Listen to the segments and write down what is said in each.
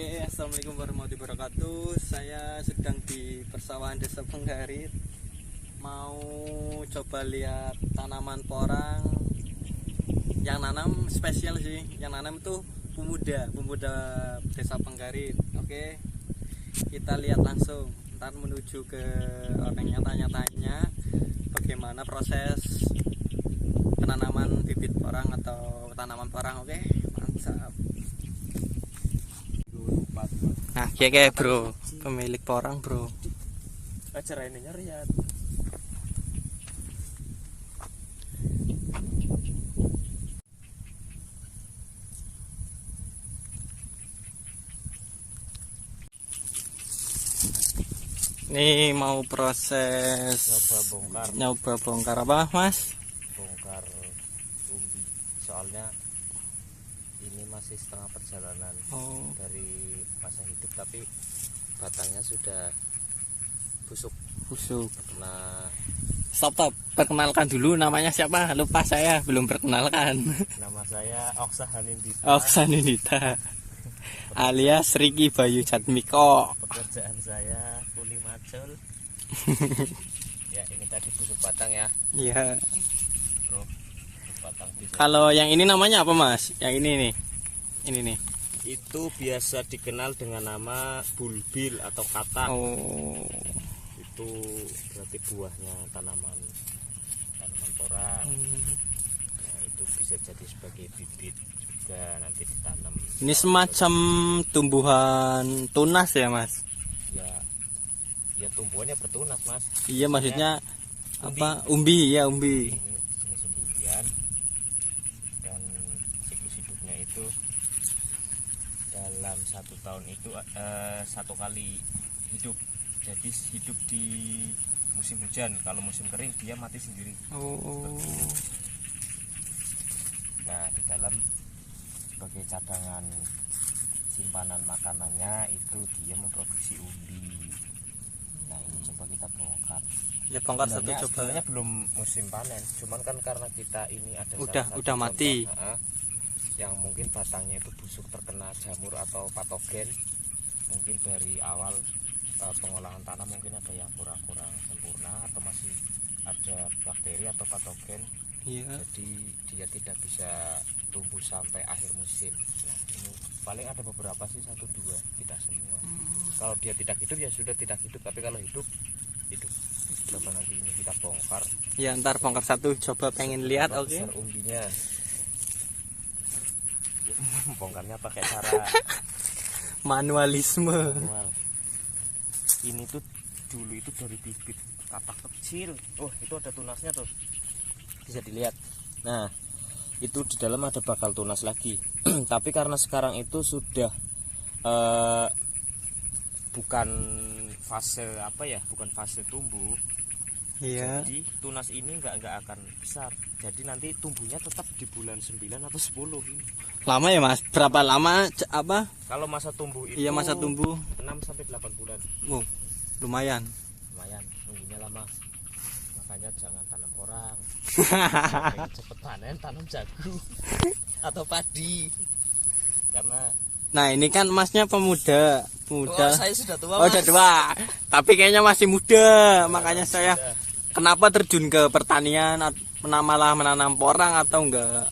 Oke, assalamualaikum warahmatullahi wabarakatuh. Saya sedang di persawahan Desa Penggarit. Mau coba lihat tanaman porang. Yang nanam spesial sih. Yang nanam itu pemuda Desa Penggarit. Oke, kita lihat langsung. Ntar menuju ke orangnya, tanya-tanya bagaimana proses penanaman bibit porang atau tanaman porang. Oke, mantap. Nah, kayak bro, pemilik porang bro. Acara ini nyariat. Ini mau proses nyoba bongkar apa mas? Bongkar umbi. Soalnya ini masih setengah perjalanan dari masa hidup, tapi batangnya sudah busuk. Nah, Stop, perkenalkan dulu, namanya siapa? Lupa, saya belum perkenalkan. nama saya Oksa Hanindita. Oksa Hanindita alias Riki Bayu Jatmiko. Pekerjaan saya kuli macul. Ya, ini tadi busuk batang ya. Iya. Bro, busuk batang bisa. Kalau yang ini namanya apa mas? Yang ini nih. Ini nih. Itu biasa dikenal dengan nama bulbil atau katak. Oh. Itu berarti buahnya tanaman porang. Nah, itu bisa jadi sebagai bibit juga nanti ditanam. Ini semacam tumbuhan tunas ya mas? Ya tumbuhannya bertunas mas. Iya, maksudnya umbi. apa? Umbi ya, umbi. Ini jenis umbian, dan siklus hidupnya itu dalam 1 tahun itu 1 kali hidup. Jadi hidup di musim hujan, kalau musim kering dia mati sendiri. Oh. Nah, di dalam sebagai cadangan simpanan makanannya itu dia memproduksi umbi. Nah, ini coba kita bongkar. Ya bongkar satu coba. Sebenarnya belum musim panen, cuman kan karena kita ini ada Udah mati. Yang mungkin batangnya itu busuk terkena jamur atau patogen. Mungkin dari awal pengolahan tanah mungkin ada yang kurang sempurna atau masih ada bakteri atau patogen. Iya. Jadi dia tidak bisa tumbuh sampai akhir musim. Nah, ini paling ada beberapa sih, 1-2, tidak semua. Kalau dia tidak hidup ya sudah tidak hidup, tapi kalau hidup. Coba nanti ini kita bongkar. Ya ntar bongkar satu, coba pengen lihat. Oke. Umbinya. Bongkarnya pakai cara manualisme. manual. Ini tuh dulu itu dari bibit katak kecil. Oh, itu ada tunasnya tuh, bisa dilihat. Nah, itu di dalam ada bakal tunas lagi. Tapi karena sekarang itu sudah bukan fase bukan fase tumbuh. Iya. Jadi tunas ini nggak akan besar. Jadi nanti tumbuhnya tetap di bulan 9 atau 10. Lama ya mas? Berapa lama Kalau masa tumbuh itu Iya, masa tumbuh 6-8 bulan. Wow, lumayan. Nunggunya lama. Makanya jangan tanam porang. Cepet panen, tanam jagung atau padi. Karena Nah ini kan masnya pemuda. Oh, saya sudah tua. Oh, sudah tua. Tapi kayaknya masih muda. Makanya saya kenapa terjun ke pertanian, malah menanam porang atau enggak?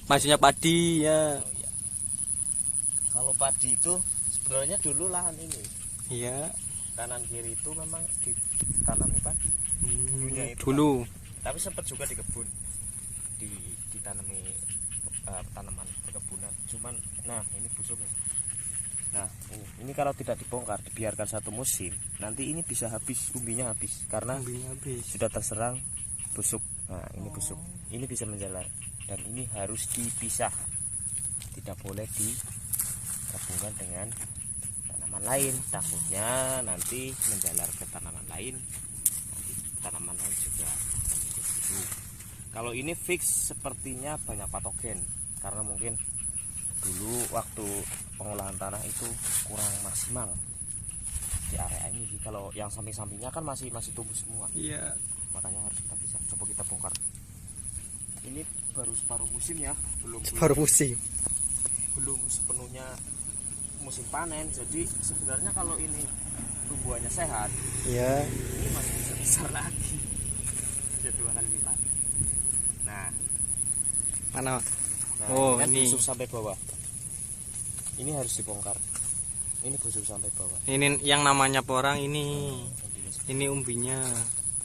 Maksudnya padi ya. Oh, iya. Kalau padi itu sebenarnya dulu lahan ini. Iya. Kanan kiri itu memang ditanami padi. Dulunya itu. Dulu. Tapi sempat juga di kebun. Ditanami tanaman perkebunan. Cuman nah ini busuknya. Nah, ini kalau tidak dibongkar, dibiarkan 1 musim, nanti ini bisa habis, umbinya habis karena sudah terserang busuk. Nah, ini busuk. Ini bisa menjalar dan ini harus dipisah. Tidak boleh digabungkan dengan tanaman lain. Takutnya nanti menjalar ke tanaman lain. Nanti tanaman lain juga menjadi busuk. Kalau ini fix sepertinya banyak patogen karena mungkin dulu waktu pengolahan tanah itu kurang maksimal di area ini. Kalau yang samping-sampingnya kan masih tumbuh semua. Iya. Makanya harus kita bisa. Coba kita bongkar. Ini baru separuh musim ya, belum separuh musim. belum sepenuhnya musim panen. Jadi sebenarnya kalau ini tumbuhannya sehat, Iya. ini masih bisa besar lagi, bisa 2 kali lipat. Nah, Mana? nah Oh, kan ini. busuk sampai bawah. Ini harus dibongkar. Ini busuk sampai bawah. Ini yang namanya porang ini. Ini umbinya.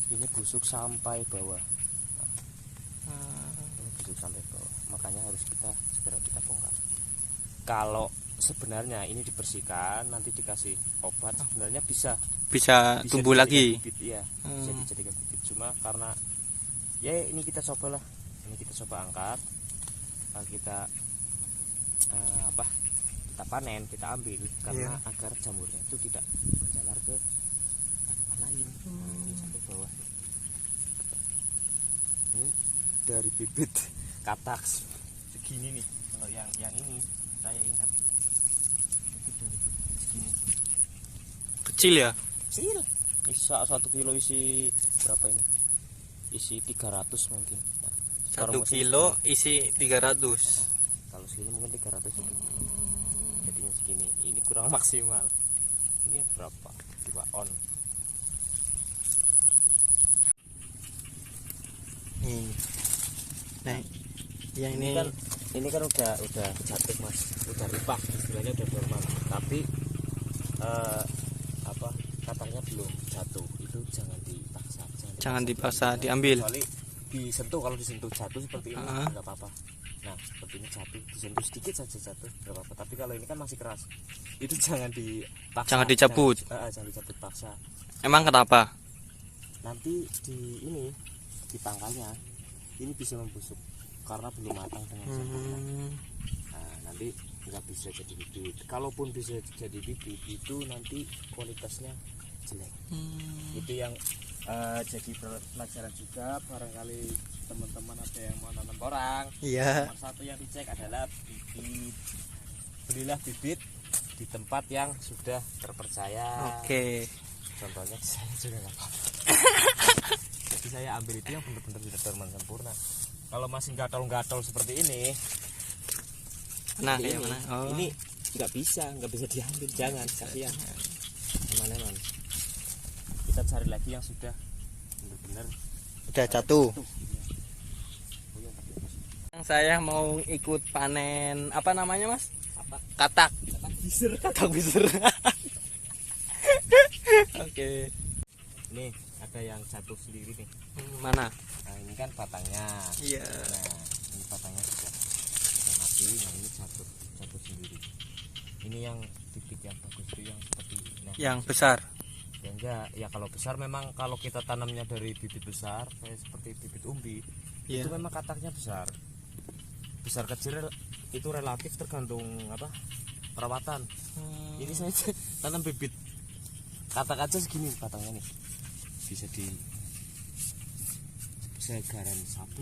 Ini busuk sampai bawah. Ini busuk sampai bawah. Makanya harus segera kita bongkar. Kalau sebenarnya ini dibersihkan, nanti dikasih obat, sebenarnya bisa Tumbuh lagi. Bibit, ya. Bisa dijadikan bibit. Cuma karena ya ini kita cobalah. Ini kita coba angkat. Kita kita panen, kita ambil karena agar jamurnya itu tidak menjalar ke tanaman lain. Ini sampai bawah. Ini dari bibit katak segini nih. Kalau yang ini saya ingat itu dari bibit segini. Kecil ya? Kecil. Bisa 1 kilo isi berapa ini? Isi 300 mungkin. Nah, 1 kilo isi 300. Kalau segini mungkin 300 itu. Jadinya segini. Ini kurang maksimal. Ini berapa? 2 on. Nih. Nah, yang ini kan udah jatuh Mas. Udah ripak, istilahnya udah normal. Tapi katanya belum jatuh. Itu jangan dipaksa. jangan dipaksa diambil. Kecuali disentuh, kalau disentuh jatuh seperti ini nggak apa-apa. Nah seperti ini jatuh, disentuh sedikit saja jatuh nggak apa-apa. Tapi kalau ini kan masih keras, itu jangan dipaksa, Jangan dicabut. jangan dicabut paksa. Emang kenapa? Nanti di pangkalnya ini bisa membusuk karena belum matang dengan sempurna. Nah nanti nggak bisa jadi bibit. Kalaupun bisa jadi bibit, itu nanti kualitasnya jelek. Itu yang jadi pelajaran juga. Barangkali teman-teman ada yang mau nanam porang, Iya. nomor 1 yang dicek adalah bibit. Belilah bibit di tempat yang sudah terpercaya. Oke. Contohnya saya juga nggak apa-apa. Jadi saya ambil itu yang benar-benar sudah berman sempurna. Kalau masih gatal-gatal seperti ini, Nah, seperti yang mana? Oh. ini nggak bisa diambil. Jangan, kasihan. Teman-teman, kita cari lagi yang sudah benar-benar Udah jatuh. tuh. Saya mau ikut panen apa namanya, Mas? Apa? Katak. Bisir. Katak bisir. Oke. Nih ada yang jatuh sendiri nih. Mana? Nah ini kan batangnya. Iya. Nah ini batangnya sudah mati. Nah ini jatuh sendiri. Ini yang bibit yang bagus itu yang seperti ini. Nah, Yang besar. ya enggak, ya kalau besar memang kalau kita tanamnya dari bibit besar kayak seperti bibit umbi, Iya. itu memang kataknya besar kecil itu relatif tergantung perawatan. Ini saya tanam bibit katak aja segini batangnya nih, bisa garan sapu.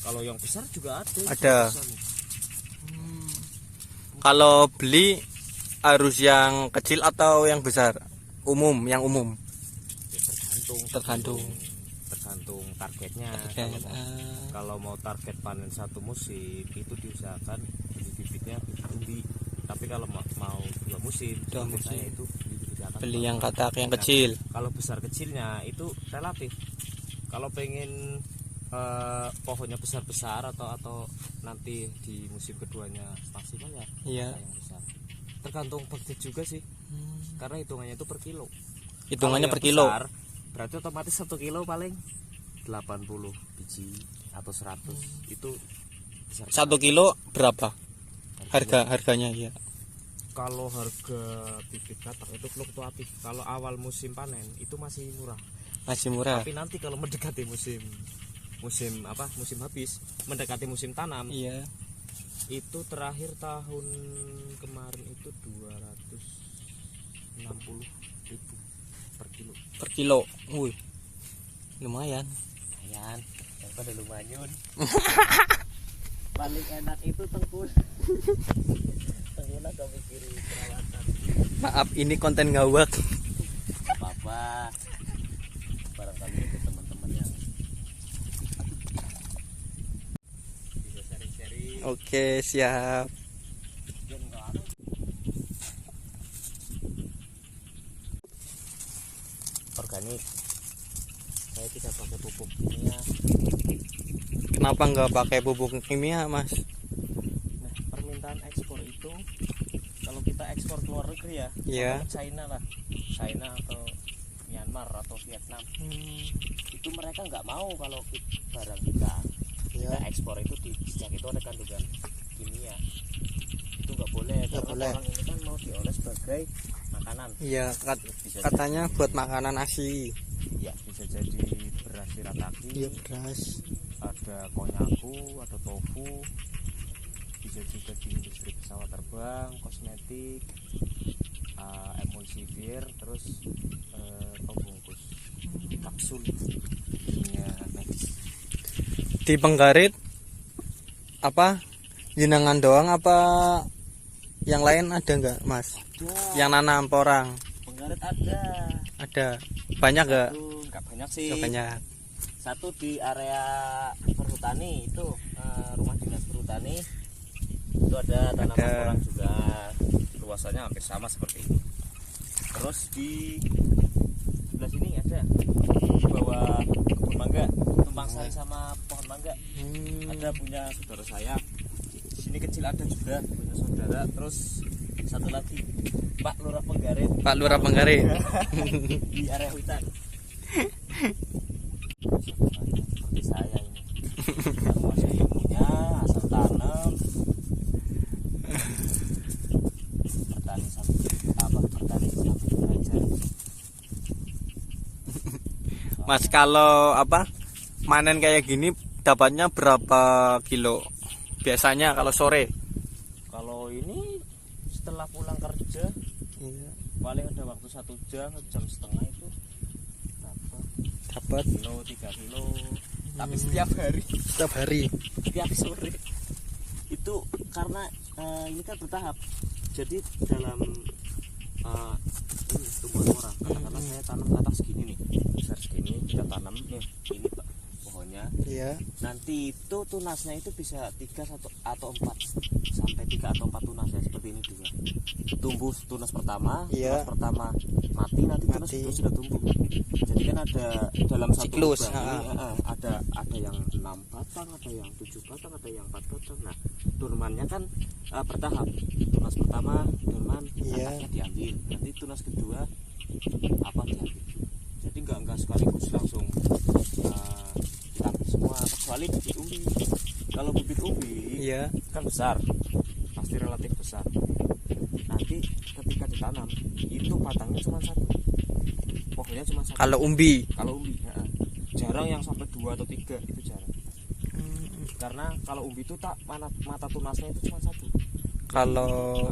Kalau yang besar juga ada. Besar nih. Kalau beli harus yang kecil atau yang besar? Yang umum. Ya, Tergantung. tergantung targetnya. Target. Kalau mau target panen 1 musim itu diusahakan bibitnya umbi. Tapi kalau mau 2 musim, saya itu Beli yang katak yang kecil. Kalau besar kecilnya itu relatif. Kalau pengen pohonnya besar atau nanti di musim keduanya maksimal ya Iya. yang besar. Tergantung budget juga sih. Karena hitungannya itu per kilo. Hitungannya Kalau per yang kilo. besar, berarti otomatis 1 kilo paling 80 biji atau 100. Itu besar. 1 kilo berapa? Harganya ya. Kalau harga bibit katak itu fluktuatif. Kalau awal musim panen itu masih murah. Masih murah. Tapi nanti kalau mendekati musim habis, mendekati musim tanam, Iya. itu terakhir tahun kemarin itu 260.000 per kilo. Per kilo. Wih. Lumayan. Daripada lumayan. Paling enak itu tengkul. Tengkulak gak mikirin perawatan. Maaf, ini konten ngawak. Apa-apa. Barangkali itu teman-teman yang bisa sharing-sharing. Oke, siap. Ya organik. Saya tidak pakai pupuk kimia. Kenapa nggak pakai pupuk kimia, Mas? Nah, permintaan ekspor itu kalau kita ekspor ke luar negeri ya, Iya. ke China lah, China atau Myanmar atau Vietnam, itu mereka nggak mau kalau barang kita Iya. ekspor itu sejak itu ada kandungan kimia. Itu nggak boleh Nggak karena boleh. orang ini kan mau diolah sebagai makanan. Iya, Bisa katanya buat makanan ASI. ya bisa jadi beras shirataki, Iya, beras. ada konyaku atau tofu, bisa juga di industri pesawat terbang, kosmetik, emulsifier, terus pembungkus kapsul kimia medis. Di Penggarit apa jenengan doang apa yang lain ada nggak, Mas? Yang nanam porang Penggarit ada banyak nggak? nggak banyak sih. Nggak banyak. Satu di area perhutani itu, rumah dinas perhutani itu ada tanaman Ada. porang juga, luasannya hampir sama seperti itu. Terus di sebelah sini ada di bawah kebun mangga, tumpang sari sama pohon mangga, ada punya saudara saya. Di sini kecil ada juga punya saudara. Terus satu lagi Pak Lurah Penggarit, Pak Lurah Penggarit. di area hutan. Seperti saya ini, tidak menguasai ilmunya, asal tanam, bertani sambil belajar. Mas, kalau apa manen kayak gini dapatnya berapa kilo biasanya kalau sore? Kalau ini setelah pulang kerja Iya. paling ada waktu 1 jam, 1,5 jam itu Dapat 2-3 kilo. Tapi setiap hari, setiap hari. setiap sore itu karena ini kan bertahap. Jadi dalam ini tumbuhan orang, katakanlah saya tanam katak segini nih, besar segini, kita tanam nih, ini pohonnya. Iya. Nanti itu tunasnya itu bisa 3 atau 4 sampai 3 atau 4 tunas ya, seperti ini juga. Tumbuh tunas pertama, Iya. tunas pertama mati, nanti tunas Mati. kedua sudah tumbuh. Jadi kan ada dalam satu Siklus, lubang ini, ada yang 6 batang, ada yang 7 batang, ada yang 4 batang. Nah, turunannya kan bertahap. Tunas pertama turun, Iya. akarnya diambil. Nanti tunas kedua apa diambil. Jadi enggak sekaligus langsung kita ambil semua, kecuali bibit umbi. Kalau bibit umbi Iya. kan besar, pasti relatif besar. Nanti ketika ditanam itu batangnya cuma satu, pohonnya cuma satu. Kalau umbi. Kalau umbi jarang yang sampai 2 atau 3, itu jarang. Karena kalau umbi itu mata tunasnya itu cuma satu. Kalau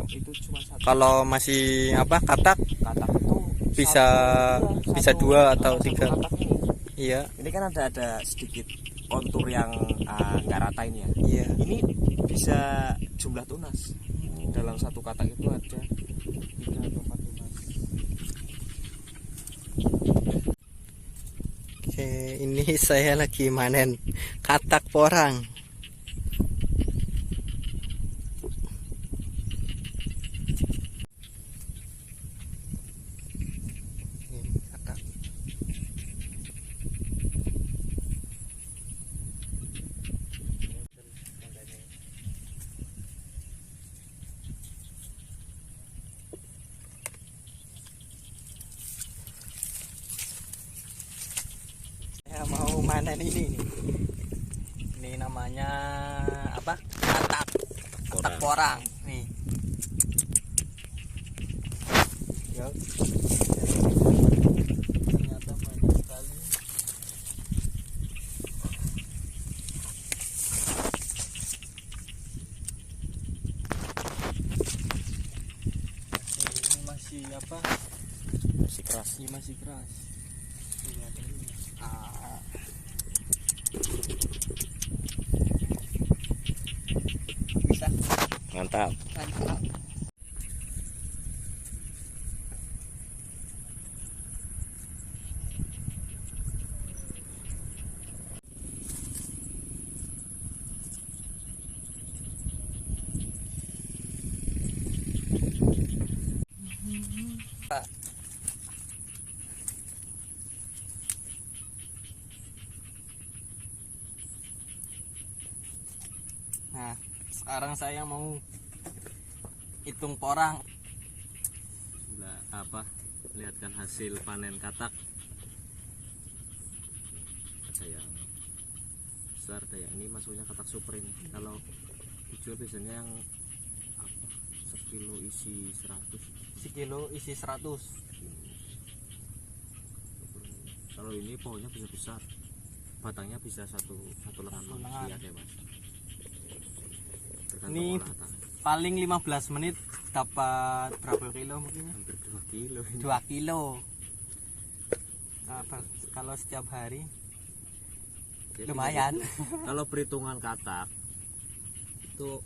Itu cuma satu. kalau masih apa katak Katak itu bisa dua atau satu 3. katak ini. Iya. Ini kan ada sedikit kontur yang nggak rata ini ya. Iya. Ini bisa jumlah tunas dalam satu katak itu ada 3 atau 4 tunas. Oke, ini saya lagi manen katak porang. Ini katak. Saya mau manen ini nih. Ini namanya apa? Katak. Katak porang nih. Yuk. Ternyata banyak sekali. Ini masih apa? Masih keras. Ini masih keras. Ini ada ini. Bisa. Mantap. Mantap. Sekarang saya mau hitung porang. Nah, lihatkan hasil panen katak. Ada yang besar, ada yang ini masuknya katak super ini. Kalau dijual biasanya yang sekilo isi 100. Sekilo isi 100. Kalau ini pohonnya bisa besar, batangnya bisa satu lengan manusia deh mas. Tergantung Ini olah tanah. paling 15 menit dapat berapa kilo mungkin? Hampir 2 kilo ini. 2 kilo. Nah, kalau setiap hari Jadi lumayan. Kalau perhitungan katak itu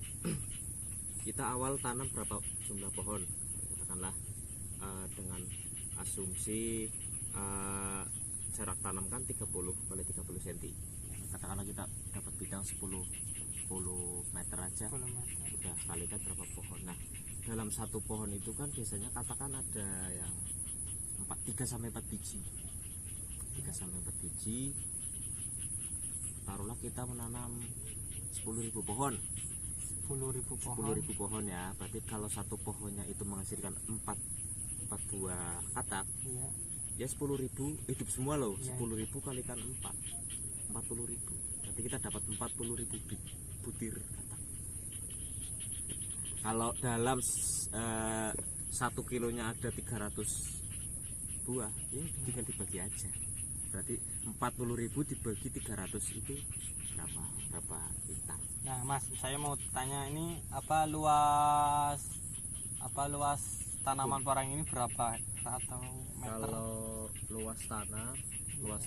kita awal tanam berapa jumlah pohon, katakanlah dengan asumsi jarak tanam kan 30 kali 30 cm. Katakanlah kita dapat bidang 10 meter aja, udah kalikan berapa pohon. Nah, dalam satu pohon itu kan biasanya katakan ada yang 3 sampai 4 biji. 3 sampai 4 biji. Taruhlah kita menanam 10.000 pohon. 10.000 pohon. 10.000 pohon ya. Berarti kalau satu pohonnya itu menghasilkan 4 buah katak. Iya. Ya 10.000 hidup semua loh. Iya. 10.000 kalikan 4. 40.000. Berarti kita dapat 40.000 butir katak. Kalau dalam 1 kilonya ada 300 buah, ya tinggal dibagi aja. Berarti 40.000 dibagi 300 itu berapa hektar? Nah, Mas, saya mau tanya ini apa luas tanaman porang ini berapa atau meter? Kalau luas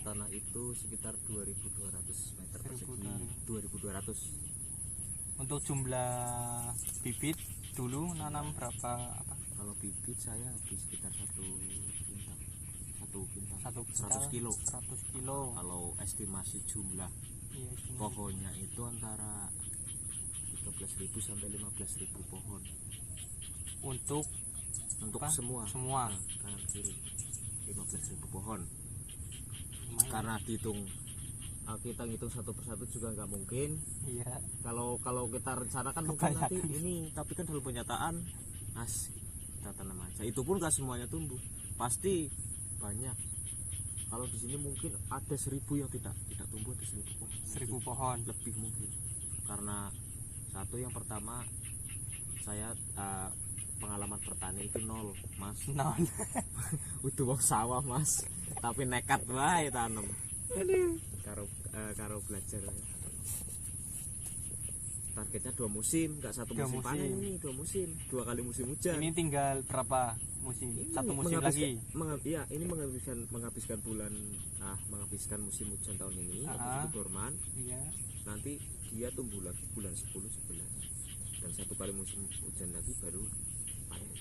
tanah itu sekitar 2.200 meter persegi. 2.200. Untuk jumlah bibit dulu nanam berapa apa? Kalau bibit saya habis sekitar 1 quintal. 100 kilo. 100 kilo. Kalau estimasi jumlah Iya, pohonnya itu antara 13.000 sampai 15.000 pohon. Untuk apa? semua Semua. Nah, kanan kiri 15.000 pohon. Lumayan. Karena kita ngitung satu persatu juga nggak mungkin. Iya. Kalau kita rencanakan mungkin nanti Kebanyakan. ini, tapi kan dalam penyataan kita tanam aja. Itu pun nggak semuanya tumbuh, pasti banyak. Kalau di sini mungkin ada 1.000 yang tidak tumbuh, ada 1.000 pohon. 1.000 pohon. Lebih mungkin. Karena satu, yang pertama saya pengalaman bertani itu 0 mas. Nah, Udah wong sawah mas, tapi nekat wae tanam. Karo belajar. Targetnya 2 musim, nggak 1 musim panen ini, 2 musim, 2 kali musim hujan. ini tinggal berapa musim? Ini 1 musim lagi. Ini menghabiskan musim hujan tahun ini, habis itu dorman. Iya. Nanti dia tumbuh lagi bulan 10, 11, dan 1 kali musim hujan lagi baru panen.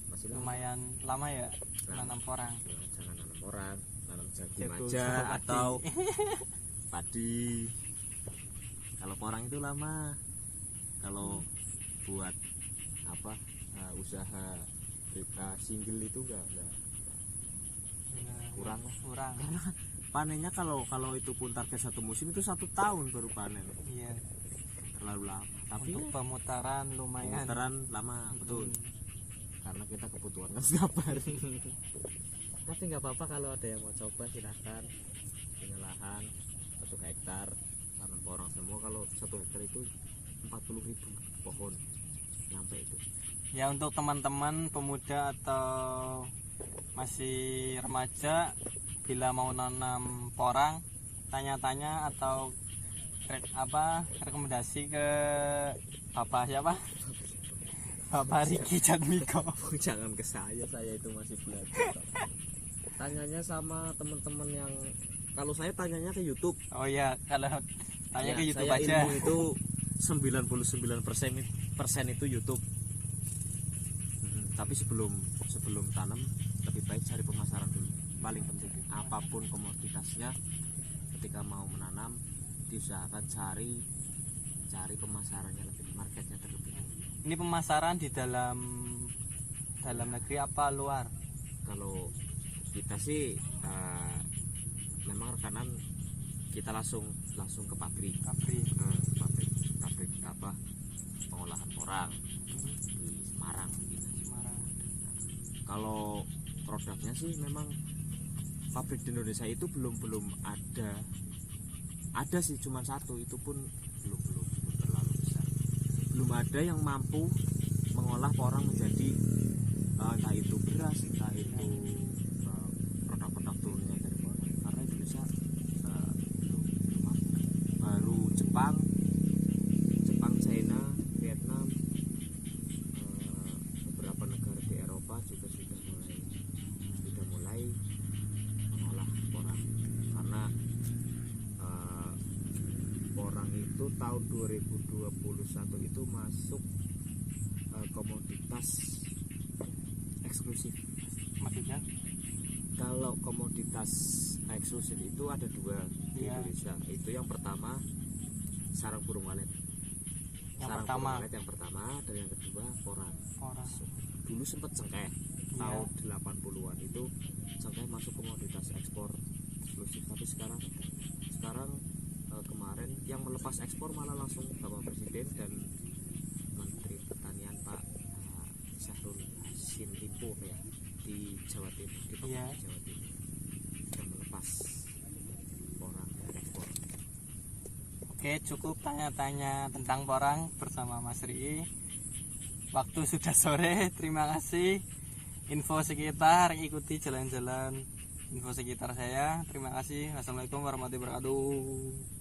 Masih Lumayan lama ya nanam porang. Jangan nanam porang, nanam jagung Jagung aja sama padi. atau padi. Kalau porang itu lama. Kalau buat usaha single itu enggak kurang lah. Kurang. Karena kan panennya kalau itu pun target 1 musim itu 1 tahun baru panen. Iya. Terlalu lama. Tapi Untuk pemutaran lumayan. pemutaran lama, betul. Karena kita kebutuhan kan setiap hari. Tapi nggak apa-apa kalau ada yang mau coba, silahkan. Punya lahan 1 hektar tanam porang semua. Kalau 1 hektar itu 40.000 pohon nyampe itu. Ya, untuk teman-teman pemuda atau masih remaja, bila mau nanam porang, tanya-tanya atau rekomendasi ke Bapak siapa? Bapak Riki Jatmiko. Jangan ke saya itu masih belajar. Tanyanya sama teman-teman yang, kalau saya tanyanya ke YouTube. Oh ya, kalau tanya Ya, ke YouTube saya aja. ilmu itu 99% itu YouTube. Tapi sebelum tanam lebih baik cari pemasaran dulu. Paling penting apapun komoditasnya, ketika mau menanam diusahakan cari pemasarannya lebih, marketnya terlebih. Ini pemasaran di dalam negeri apa luar? Kalau kita sih memang rekanan kita langsung ke pabrik. Kalau produknya sih memang pabrik di Indonesia itu belum ada sih, cuma satu, itu pun belum terlalu besar. Belum ada yang mampu mengolah porang menjadi entah itu beras, entah itu produk-produk turunnya dari porang, karena Indonesia belum mampu. Baru Jepang, China, Vietnam, beberapa negara di Eropa juga sudah mulai mengolah porang, karena porang itu tahun 2021 itu masuk komoditas eksklusif. Maksudnya Kalau komoditas eksklusif itu ada dua di Indonesia. Itu yang pertama sarang burung walet. Burung walet yang pertama, dan yang kedua porang. Dulu sempat cengkeh, tahun 80-an itu cengkeh masuk komoditas ekspor eksklusif, tapi sekarang kemarin yang melepas ekspor malah langsung Bapak Presiden dan Menteri Pertanian Pak Syahrul Yassin Limpo ya, di Jawa Timur, di Jawa Timur sudah melepas porang dari ekspor. Oke, cukup tanya-tanya tentang porang bersama Mas Rii. Waktu sudah sore, terima kasih. Info sekitar, ikuti jalan-jalan info sekitar saya. Terima kasih. Wassalamualaikum warahmatullahi wabarakatuh.